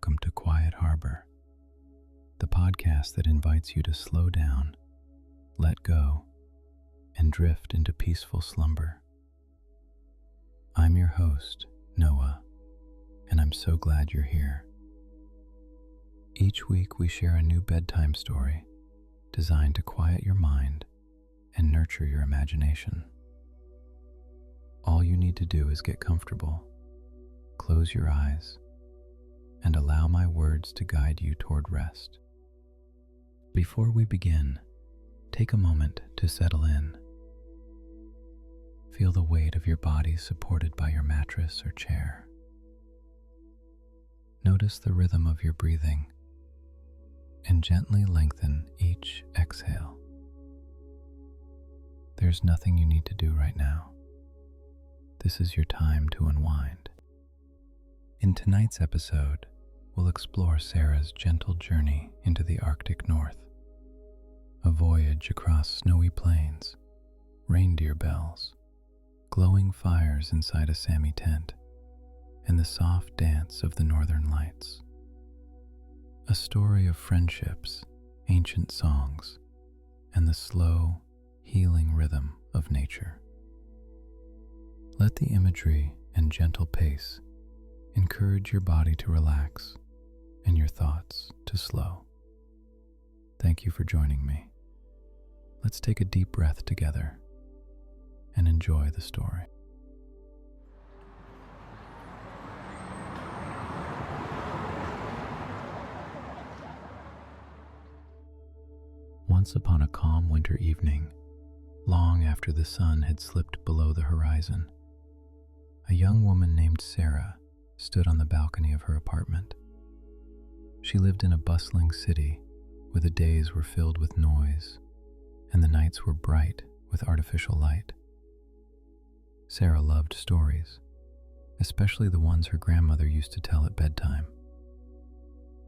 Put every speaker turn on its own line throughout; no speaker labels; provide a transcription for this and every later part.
welcome to Quiet Harbor, the podcast that invites you to slow down, let go, and drift into peaceful slumber. I'm your host, Noah, and I'm so glad you're here. Each week we share a new bedtime story designed to quiet your mind and nurture your imagination. All you need to do is get comfortable, close your eyes, and allow my words to guide you toward rest. Before we begin, take a moment to settle in. Feel the weight of your body supported by your mattress or chair. Notice the rhythm of your breathing and gently lengthen each exhale. There's nothing you need to do right now. This is your time to unwind. In tonight's episode, we'll explore Sara's gentle journey into the Arctic North, a voyage across snowy plains, reindeer bells, glowing fires inside a Sami tent, and the soft dance of the northern lights. A story of friendships, ancient songs, and the slow, healing rhythm of nature. Let the imagery and gentle pace encourage your body to relax and your thoughts to slow. Thank you for joining me. Let's take a deep breath together and enjoy the story. Once upon a calm winter evening, long after the sun had slipped below the horizon, a young woman named Sara stood on the balcony of her apartment. She lived in a bustling city where the days were filled with noise and the nights were bright with artificial light. Sara loved stories, especially the ones her grandmother used to tell at bedtime.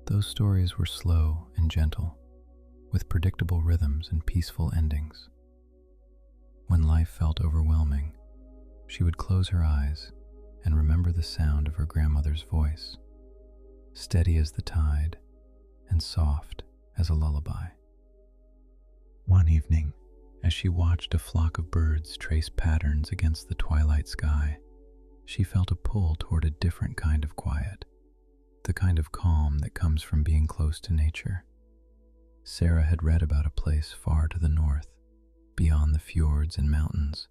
Those stories were slow and gentle, with predictable rhythms and peaceful endings. When life felt overwhelming, she would close her eyes and remember the sound of her grandmother's voice, steady as the tide and soft as a lullaby. One evening, as she watched a flock of birds trace patterns against the twilight sky, she felt a pull toward a different kind of quiet, the kind of calm that comes from being close to nature. Sara had read about a place far to the north, beyond the fjords and mountains,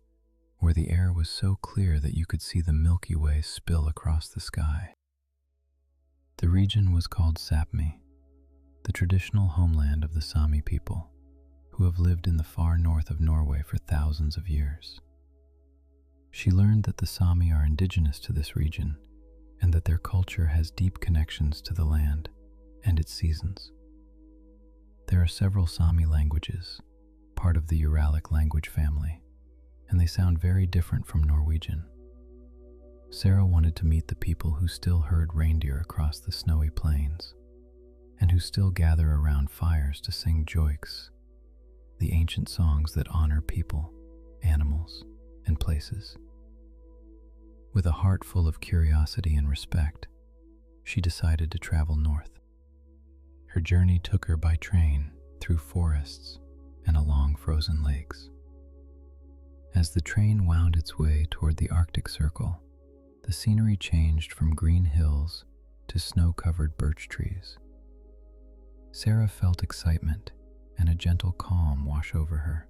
where the air was so clear that you could see the Milky Way spill across the sky. The region was called Sapmi, the traditional homeland of the Sami people, who have lived in the far north of Norway for thousands of years. She learned that the Sami are indigenous to this region and that their culture has deep connections to the land and its seasons. There are several Sami languages, part of the Uralic language family, and they sound very different from Norwegian. Sara wanted to meet the people who still herd reindeer across the snowy plains, and who still gather around fires to sing joiks, the ancient songs that honor people, animals, and places. With a heart full of curiosity and respect, she decided to travel north. Her journey took her by train through forests and along frozen lakes. As the train wound its way toward the Arctic Circle, the scenery changed from green hills to snow-covered birch trees. Sara felt excitement and a gentle calm wash over her.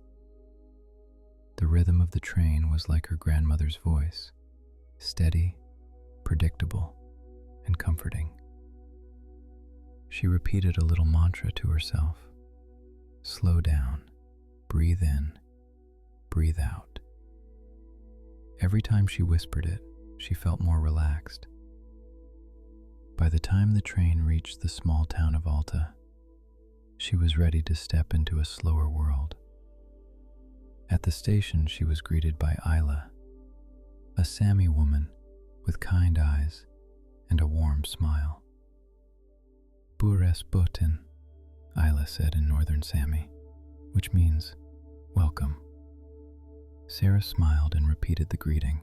The rhythm of the train was like her grandmother's voice, steady, predictable, and comforting. She repeated a little mantra to herself: slow down, breathe in, breathe out. Every time she whispered it, she felt more relaxed. By the time the train reached the small town of Alta, she was ready to step into a slower world. At the station, she was greeted by Aila, a Sami woman with kind eyes and a warm smile. Bures botin, Aila said in northern Sami, which means welcome. Sara smiled and repeated the greeting,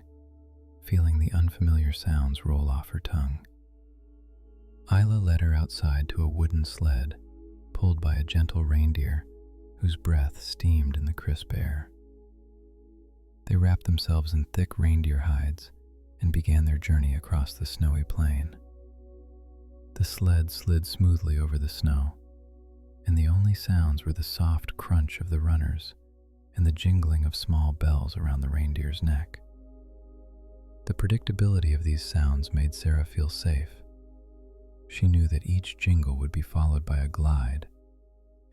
feeling the unfamiliar sounds roll off her tongue. Aila led her outside to a wooden sled, pulled by a gentle reindeer whose breath steamed in the crisp air. They wrapped themselves in thick reindeer hides and began their journey across the snowy plain. The sled slid smoothly over the snow, and the only sounds were the soft crunch of the runners and the jingling of small bells around the reindeer's neck. The predictability of these sounds made Sara feel safe. She knew that each jingle would be followed by a glide,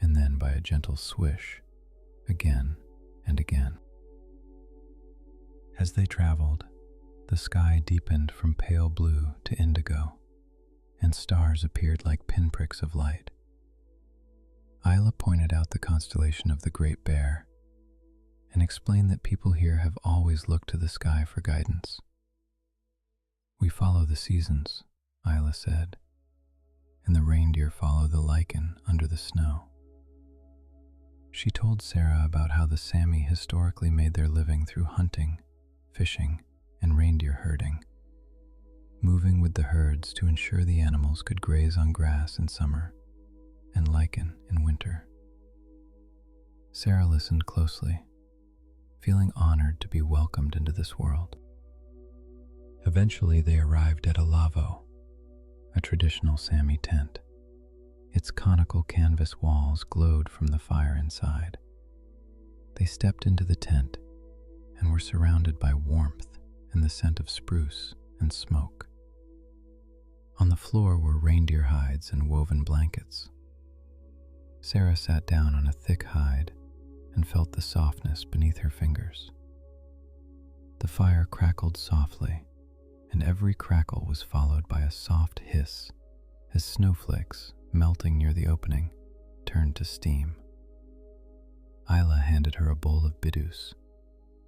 and then by a gentle swish, again and again. As they traveled, the sky deepened from pale blue to indigo, and stars appeared like pinpricks of light. Aila pointed out the constellation of the Great Bear and explained that people here have always looked to the sky for guidance. "We follow the seasons," Aila said, "and the reindeer follow the lichen under the snow." She told Sara about how the Sami historically made their living through hunting, fishing, and reindeer herding, moving with the herds to ensure the animals could graze on grass in summer and lichen in winter. Sara listened closely, feeling honored to be welcomed into this world. Eventually they arrived at a lavvo, a traditional Sami tent. Its conical canvas walls glowed from the fire inside. They stepped into the tent and were surrounded by warmth and the scent of spruce and smoke. On the floor were reindeer hides and woven blankets. Sara sat down on a thick hide and felt the softness beneath her fingers. The fire crackled softly, and every crackle was followed by a soft hiss as snowflakes, melting near the opening, turned to steam. Aila handed her a bowl of bidus,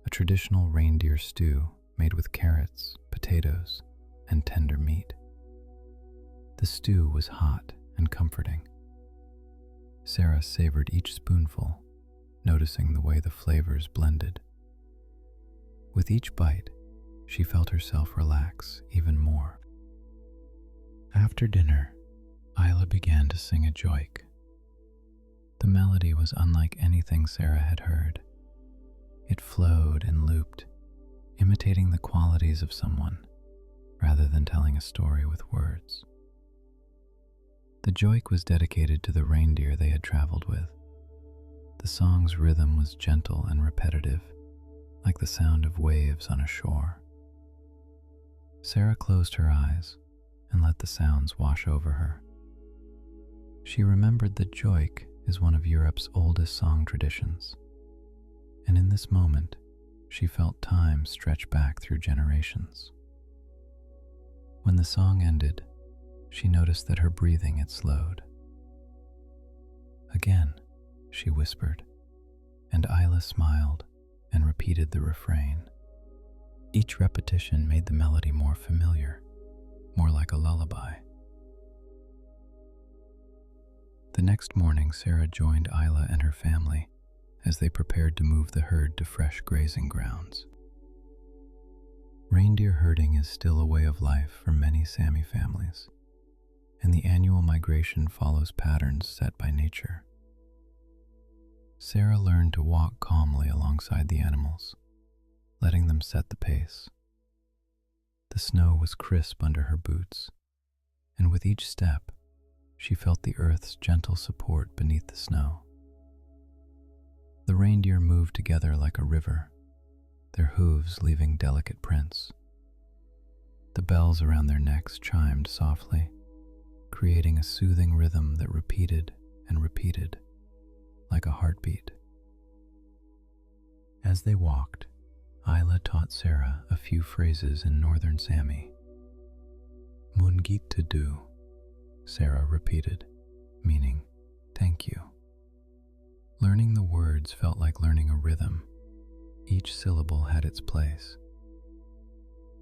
a traditional reindeer stew made with carrots, potatoes, and tender meat. The stew was hot and comforting. Sara savored each spoonful, noticing the way the flavors blended. With each bite, she felt herself relax even more. After dinner, Aila began to sing a joik. The melody was unlike anything Sara had heard. It flowed and looped, imitating the qualities of someone rather than telling a story with words. The joik was dedicated to the reindeer they had traveled with. The song's rhythm was gentle and repetitive, like the sound of waves on a shore. Sara closed her eyes and let the sounds wash over her. She remembered that joik is one of Europe's oldest song traditions, and in this moment, she felt time stretch back through generations. When the song ended, she noticed that her breathing had slowed. "Again," she whispered, and Aila smiled and repeated the refrain. Each repetition made the melody more familiar, more like a lullaby. The next morning, Sara joined Aila and her family as they prepared to move the herd to fresh grazing grounds. Reindeer herding is still a way of life for many Sami families, and the annual migration follows patterns set by nature. Sara learned to walk calmly alongside the animals, letting them set the pace. The snow was crisp under her boots, and with each step, she felt the earth's gentle support beneath the snow. The reindeer moved together like a river, their hooves leaving delicate prints. The bells around their necks chimed softly, creating a soothing rhythm that repeated and repeated, like a heartbeat. As they walked, Aila taught Sara a few phrases in northern Sami. "Mungitadu," Sara repeated, meaning, "thank you." Learning the words felt like learning a rhythm. Each syllable had its place.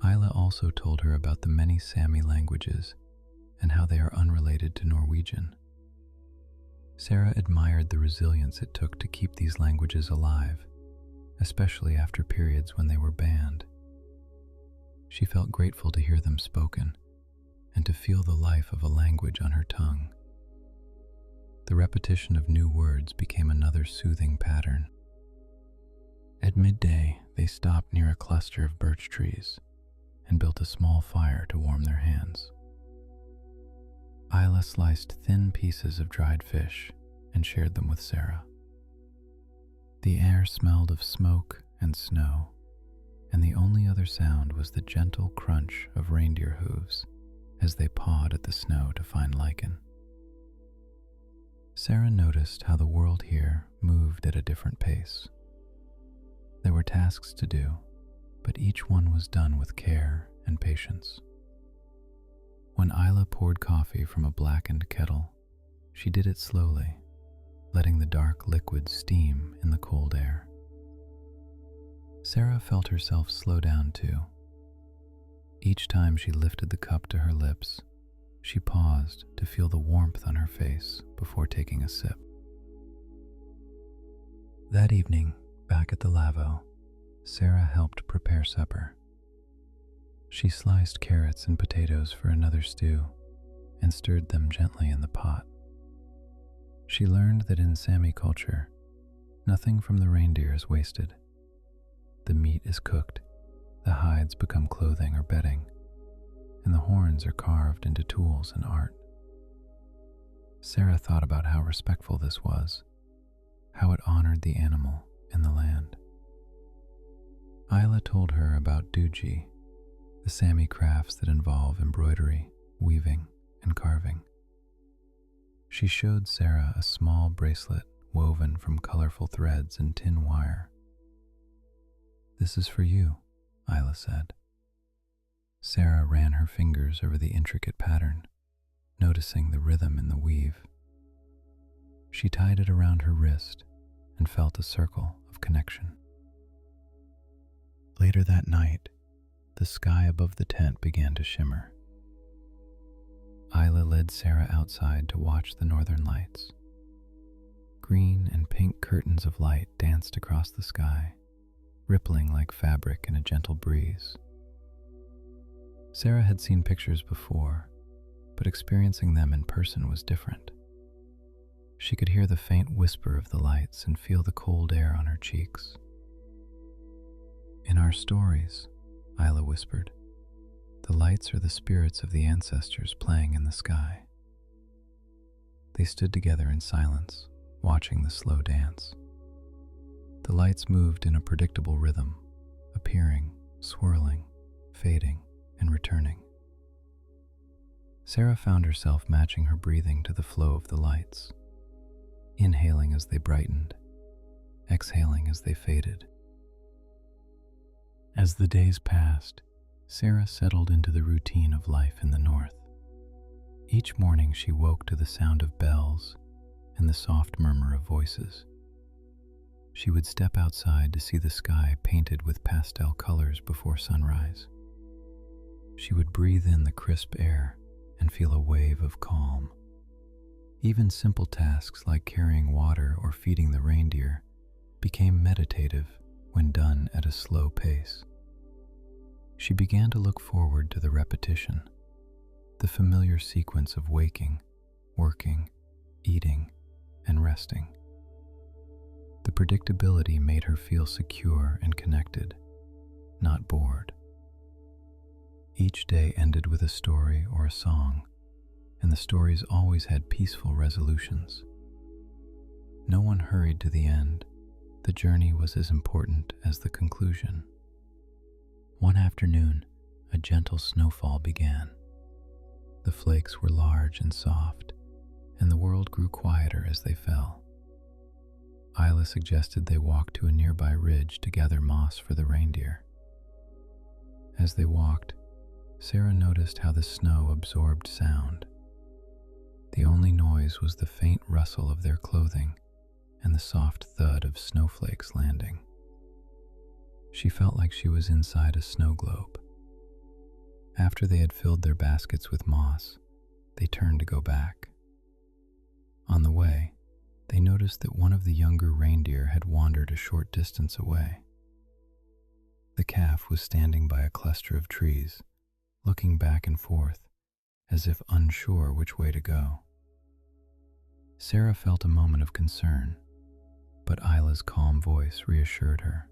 Aila also told her about the many Sami languages and how they are unrelated to Norwegian. Sara admired the resilience it took to keep these languages alive, especially after periods when they were banned. She felt grateful to hear them spoken, and to feel the life of a language on her tongue. The repetition of new words became another soothing pattern. At midday, they stopped near a cluster of birch trees and built a small fire to warm their hands. Aila sliced thin pieces of dried fish and shared them with Sara. The air smelled of smoke and snow, and the only other sound was the gentle crunch of reindeer hooves as they pawed at the snow to find lichen. Sara noticed how the world here moved at a different pace. There were tasks to do, but each one was done with care and patience. When Aila poured coffee from a blackened kettle, she did it slowly, letting the dark liquid steam in the cold air. Sara felt herself slow down too. Each time she lifted the cup to her lips, she paused to feel the warmth on her face before taking a sip. That evening, back at the lavvo, Sara helped prepare supper. She sliced carrots and potatoes for another stew and stirred them gently in the pot. She learned that in Sami culture, nothing from the reindeer is wasted. The meat is cooked, the hides become clothing or bedding, and the horns are carved into tools and art. Sara thought about how respectful this was, how it honored the animal and the land. Aila told her about duji, the Sami crafts that involve embroidery, weaving, and carving. She showed Sara a small bracelet woven from colorful threads and tin wire. "This is for you," Aila said. Sara ran her fingers over the intricate pattern, noticing the rhythm in the weave. She tied it around her wrist and felt a circle of connection. Later that night, the sky above the tent began to shimmer. Aila led Sara outside to watch the northern lights. Green and pink curtains of light danced across the sky, rippling like fabric in a gentle breeze. Sara had seen pictures before, but experiencing them in person was different. She could hear the faint whisper of the lights and feel the cold air on her cheeks. "In our stories," Aila whispered, "the lights are the spirits of the ancestors playing in the sky." They stood together in silence, watching the slow dance. The lights moved in a predictable rhythm, appearing, swirling, fading, and returning. Sara found herself matching her breathing to the flow of the lights, inhaling as they brightened, exhaling as they faded. As the days passed, Sara settled into the routine of life in the north. Each morning she woke to the sound of bells and the soft murmur of voices. She would step outside to see the sky painted with pastel colors before sunrise. She would breathe in the crisp air and feel a wave of calm. Even simple tasks like carrying water or feeding the reindeer became meditative when done at a slow pace. She began to look forward to the repetition, the familiar sequence of waking, working, eating, and resting. The predictability made her feel secure and connected, not bored. Each day ended with a story or a song, and the stories always had peaceful resolutions. No one hurried to the end. The journey was as important as the conclusion. One afternoon, a gentle snowfall began. The flakes were large and soft, and the world grew quieter as they fell. Aila suggested they walk to a nearby ridge to gather moss for the reindeer. As they walked, Sara noticed how the snow absorbed sound. The only noise was the faint rustle of their clothing and the soft thud of snowflakes landing. She felt like she was inside a snow globe. After they had filled their baskets with moss, they turned to go back. On the way, they noticed that one of the younger reindeer had wandered a short distance away. The calf was standing by a cluster of trees, looking back and forth as if unsure which way to go. Sara felt a moment of concern, but Aila's calm voice reassured her.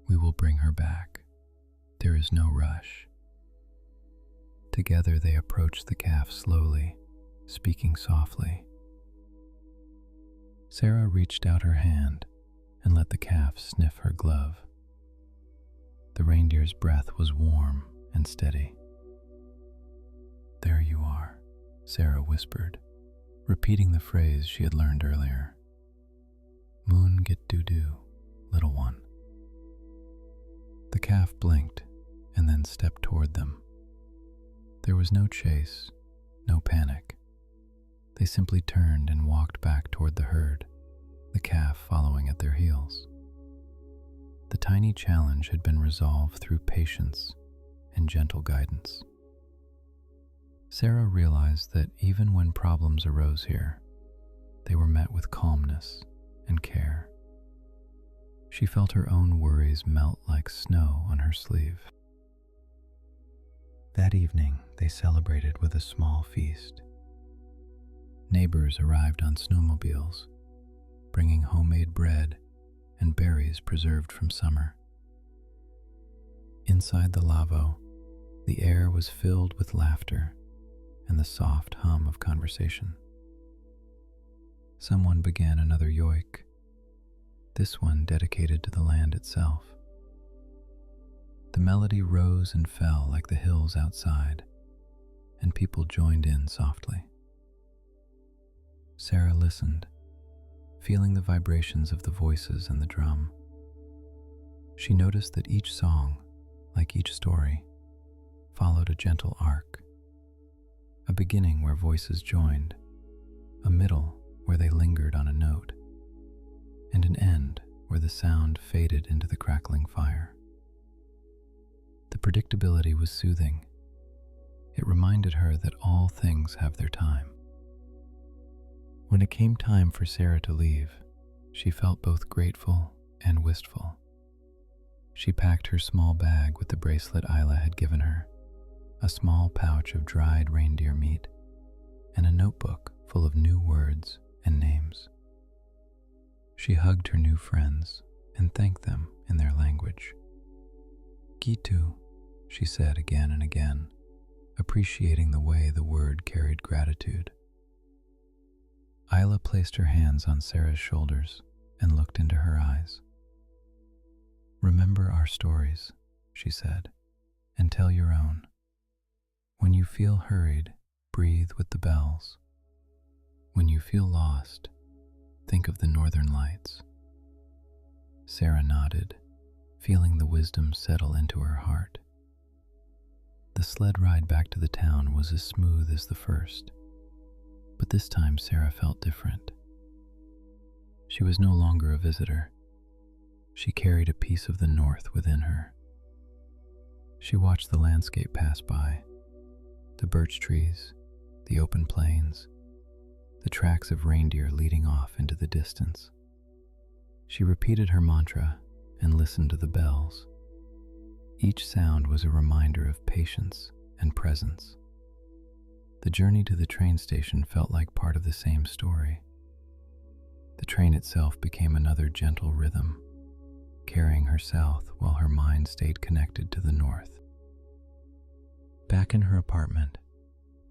"We will bring her back. There is no rush." Together they approached the calf slowly, speaking softly. Sara reached out her hand and let the calf sniff her glove. The reindeer's breath was warm and steady. "There you are," Sara whispered, repeating the phrase she had learned earlier. "Moon get doo-doo, little one." The calf blinked and then stepped toward them. There was no chase, no panic. They simply turned and walked back toward the herd, the calf following at their heels. The tiny challenge had been resolved through patience and gentle guidance. Sara realized that even when problems arose here, they were met with calmness and care. She felt her own worries melt like snow on her sleeve. That evening, they celebrated with a small feast. Neighbors arrived on snowmobiles, bringing homemade bread and berries preserved from summer. Inside the lavvo, the air was filled with laughter and the soft hum of conversation. Someone began another yoik, this one dedicated to the land itself. The melody rose and fell like the hills outside, and people joined in softly. Sara listened, feeling the vibrations of the voices and the drum. She noticed that each song, like each story, followed a gentle arc. A beginning where voices joined, a middle where they lingered on a note, and an end where the sound faded into the crackling fire. The predictability was soothing. It reminded her that all things have their time. When it came time for Sara to leave, she felt both grateful and wistful. She packed her small bag with the bracelet Aila had given her, a small pouch of dried reindeer meat, and a notebook full of new words and names. She hugged her new friends and thanked them in their language. "Gitu," she said again and again, appreciating the way the word carried gratitude. Aila placed her hands on Sara's shoulders and looked into her eyes. "Remember our stories," she said, "and tell your own. When you feel hurried, breathe with the bells. When you feel lost, think of the northern lights." Sara nodded, feeling the wisdom settle into her heart. The sled ride back to the town was as smooth as the first, but this time Sara felt different. She was no longer a visitor. She carried a piece of the north within her. She watched the landscape pass by, the birch trees, the open plains, the tracks of reindeer leading off into the distance. She repeated her mantra and listened to the bells. Each sound was a reminder of patience and presence. The journey to the train station felt like part of the same story. The train itself became another gentle rhythm, carrying her south while her mind stayed connected to the north. Back in her apartment,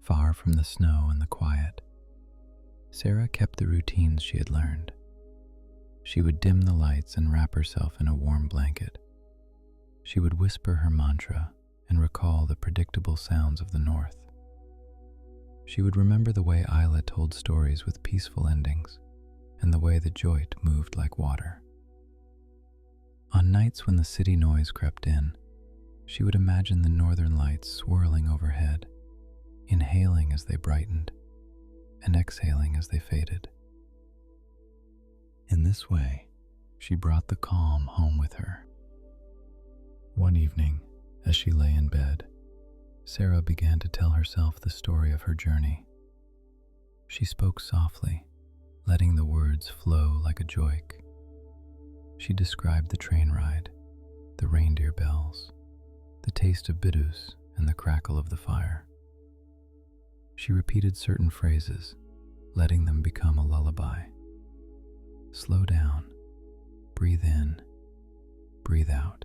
far from the snow and the quiet, Sara kept the routines she had learned. She would dim the lights and wrap herself in a warm blanket. She would whisper her mantra and recall the predictable sounds of the north. She would remember the way Aila told stories with peaceful endings, and the way the joit moved like water. On nights when the city noise crept in, she would imagine the northern lights swirling overhead, inhaling as they brightened, and exhaling as they faded. In this way, she brought the calm home with her. One evening, as she lay in bed, Sara began to tell herself the story of her journey. She spoke softly, letting the words flow like a joik. She described the train ride, the reindeer bells, the taste of bidus, and the crackle of the fire. She repeated certain phrases, letting them become a lullaby. Slow down, breathe in, breathe out.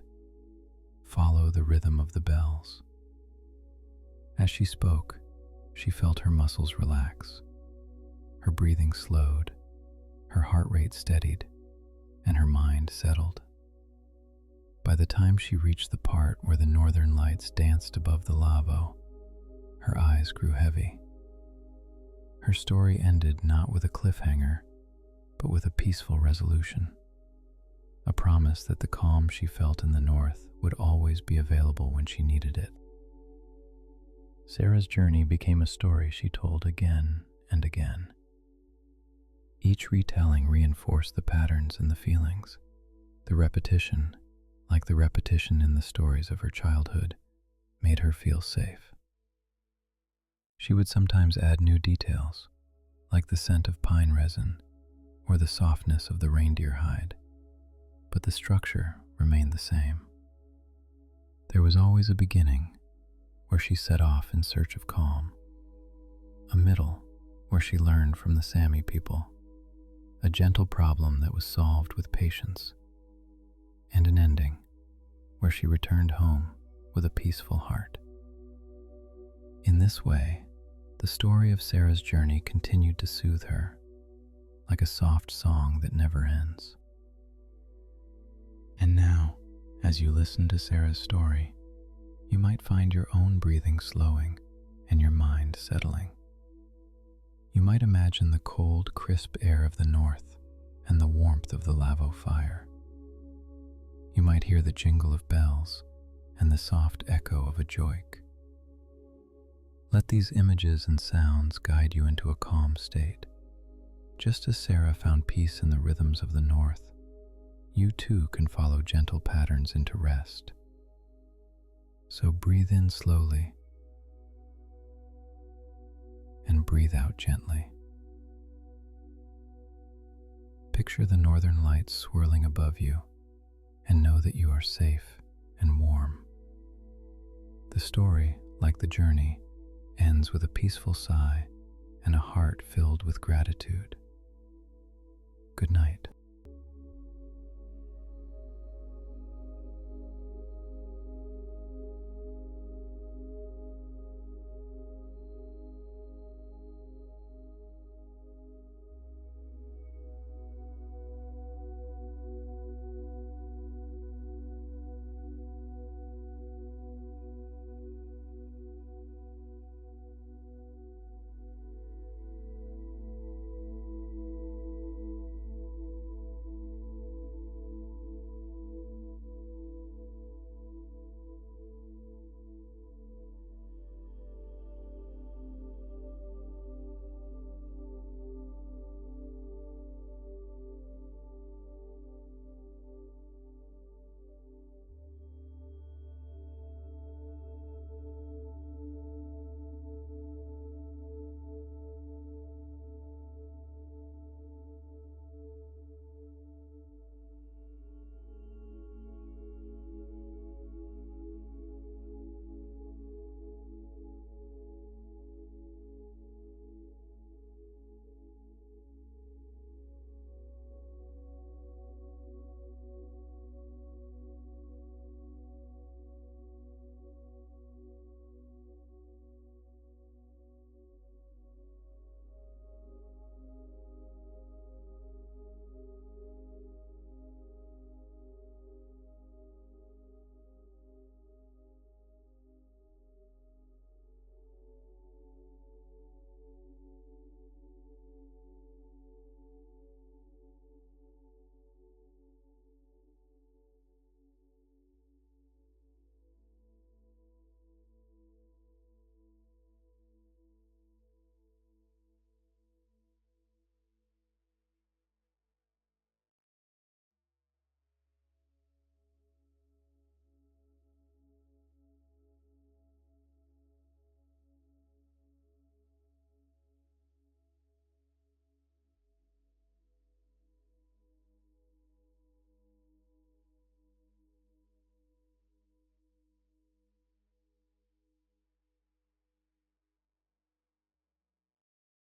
Follow the rhythm of the bells. As she spoke, she felt her muscles relax. Her breathing slowed, her heart rate steadied, and her mind settled. By the time she reached the part where the northern lights danced above the lavvo, her eyes grew heavy. Her story ended not with a cliffhanger, but with a peaceful resolution, a promise that the calm she felt in the north would always be available when she needed it. Sara's journey became a story she told again and again. Each retelling reinforced the patterns and the feelings. The repetition, like the repetition in the stories of her childhood, made her feel safe. She would sometimes add new details, like the scent of pine resin or the softness of the reindeer hide, but the structure remained the same. There was always a beginning, where she set off in search of calm, a middle, where she learned from the Sami people, a gentle problem that was solved with patience, and an ending, where she returned home with a peaceful heart. In this way, the story of Sara's journey continued to soothe her, like a soft song that never ends. And now, as you listen to Sara's story, you might find your own breathing slowing and your mind settling. You might imagine the cold, crisp air of the north and the warmth of the lavvo fire. You might hear the jingle of bells and the soft echo of a joik. Let these images and sounds guide you into a calm state. Just as Sara found peace in the rhythms of the north, you too can follow gentle patterns into rest. So breathe in slowly and breathe out gently. Picture the northern lights swirling above you and know that you are safe and warm. The story, like the journey, ends with a peaceful sigh and a heart filled with gratitude. Good night.